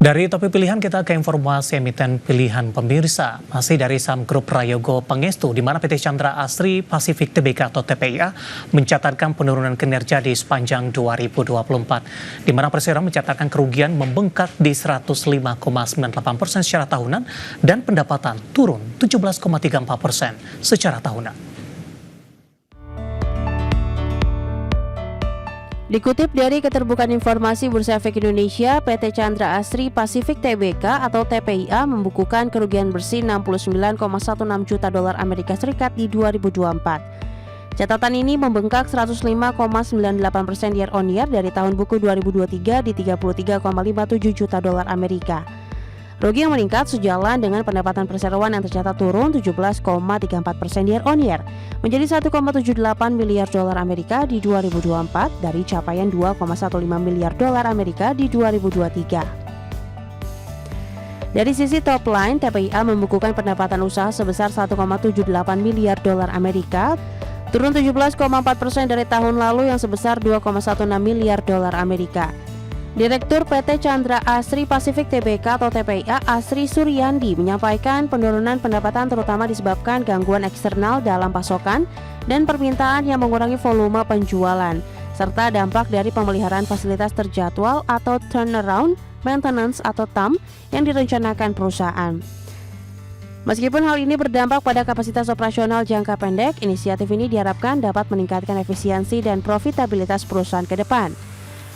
Dari topik pilihan kita ke informasi emiten pilihan pemirsa. Masih dari saham grup Prayogo Pangestu, di mana PT Chandra Asri Pacific Tbk atau TPIA mencatatkan penurunan kinerja di sepanjang 2024. Di mana perseroan mencatatkan kerugian membengkak di 105,98% secara tahunan dan pendapatan turun 17,34% secara tahunan. Dikutip dari Keterbukaan Informasi Bursa Efek Indonesia, PT Chandra Asri Pacific Tbk atau TPIA membukukan kerugian bersih 69,16 juta dolar Amerika Serikat di 2024. Catatan ini membengkak 105,98% year on year dari tahun buku 2023 di 33,57 juta dolar Amerika. Rugi yang meningkat sejalan dengan pendapatan perseroan yang tercatat turun 17,34% year on year menjadi 1,78 miliar dolar Amerika di 2024 dari capaian 2,15 miliar dolar Amerika di 2023. Dari sisi top line, TPIA membukukan pendapatan usaha sebesar 1,78 miliar dolar Amerika, turun 17,4% dari tahun lalu yang sebesar 2,16 miliar dolar Amerika. Direktur PT Chandra Asri Pacific Tbk atau TPIA Asri Suryandi menyampaikan penurunan pendapatan terutama disebabkan gangguan eksternal dalam pasokan dan permintaan yang mengurangi volume penjualan, serta dampak dari pemeliharaan fasilitas terjadwal atau turnaround maintenance atau TAM yang direncanakan perusahaan. Meskipun hal ini berdampak pada kapasitas operasional jangka pendek, inisiatif ini diharapkan dapat meningkatkan efisiensi dan profitabilitas perusahaan ke depan.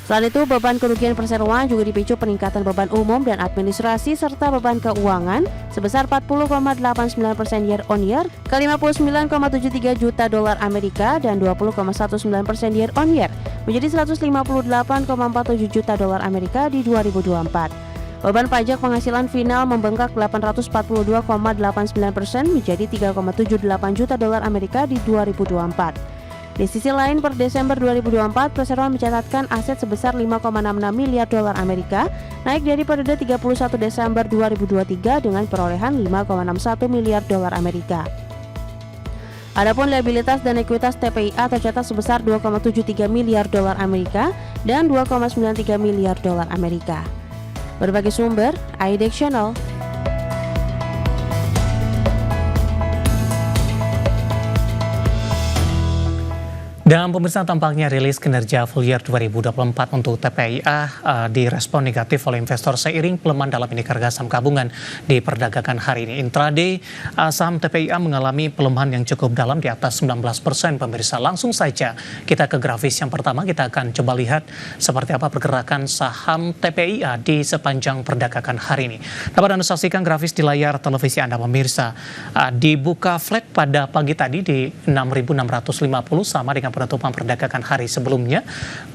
Selain itu, beban kerugian perseroan juga dipicu peningkatan beban umum dan administrasi serta beban keuangan sebesar 40,89% year on year ke 59,73 juta dolar Amerika dan 20,19% year on year menjadi 158,47 juta dolar Amerika di 2024. Beban pajak penghasilan final membengkak 842,89% menjadi 3,78 juta dolar Amerika di 2024. Di sisi lain, per Desember 2024, perseroan mencatatkan aset sebesar 5,66 miliar dolar Amerika, naik dari periode 31 Desember 2023 dengan perolehan 5,61 miliar dolar Amerika. Adapun liabilitas dan ekuitas TPIA tercatat sebesar 2,73 miliar dolar Amerika dan 2,93 miliar dolar Amerika. Berbagai sumber, IDX Channel. Dan pemirsa, tampaknya rilis kinerja full year 2024 untuk TPIA direspon negatif oleh investor seiring pelemahan dalam indeks harga saham gabungan di perdagangan hari ini. Intraday, saham TPIA mengalami pelemahan yang cukup dalam di atas 19% pemirsa. Langsung saja kita ke grafis yang pertama, kita akan coba lihat seperti apa pergerakan saham TPIA di sepanjang perdagangan hari ini. Dapat Anda saksikan grafis di layar televisi Anda pemirsa. Dibuka flat pada pagi tadi di 6.650 sama dengan penutupan perdagangan hari sebelumnya.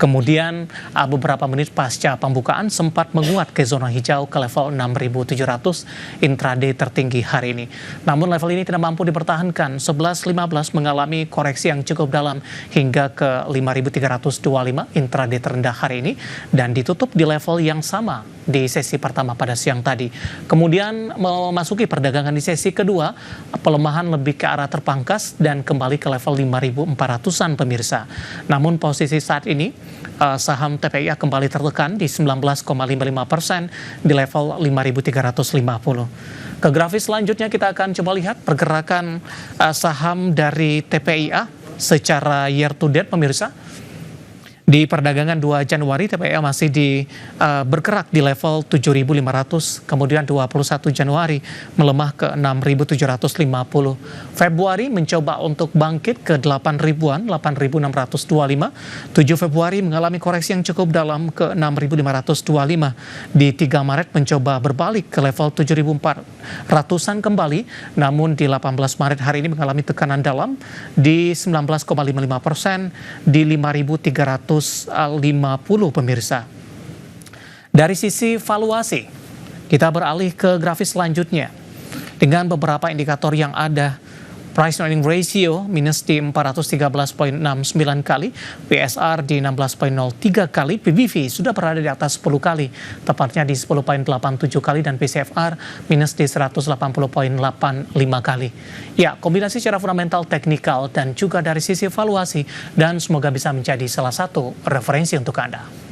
Kemudian beberapa menit pasca pembukaan sempat menguat ke zona hijau ke level 6.700 intraday tertinggi hari ini. Namun level ini tidak mampu dipertahankan. 11.15 mengalami koreksi yang cukup dalam hingga ke 5.325 intraday terendah hari ini dan ditutup di level yang sama di sesi pertama pada siang tadi. Kemudian memasuki perdagangan di sesi kedua, pelemahan lebih ke arah terpangkas dan kembali ke level 5.400-an pemirsa. Namun posisi saat ini saham TPIA kembali tertekan di 19,55% di level 5.350. Ke grafis selanjutnya kita akan coba lihat pergerakan saham dari TPIA secara year to date pemirsa. Di perdagangan 2 Januari, TPIA masih bergerak di level 7.500, kemudian 21 Januari melemah ke 6.750. Februari mencoba untuk bangkit ke 8.000-an, 8.625. 7 Februari mengalami koreksi yang cukup dalam ke 6.525. Di 3 Maret mencoba berbalik ke level 7.400-an kembali, namun di 18 Maret hari ini mengalami tekanan dalam di 19,55%, di 5.350 pemirsa. Dari sisi valuasi, kita beralih ke grafis selanjutnya. Dengan beberapa indikator yang ada, price earning ratio minus di 413,69 kali, PSR di 16,03 kali, PBV sudah berada di atas 10 kali, tepatnya di 10,87 kali, dan PCFR minus di 180,85 kali. Ya, kombinasi secara fundamental, teknikal, dan juga dari sisi valuasi, dan semoga bisa menjadi salah satu referensi untuk Anda.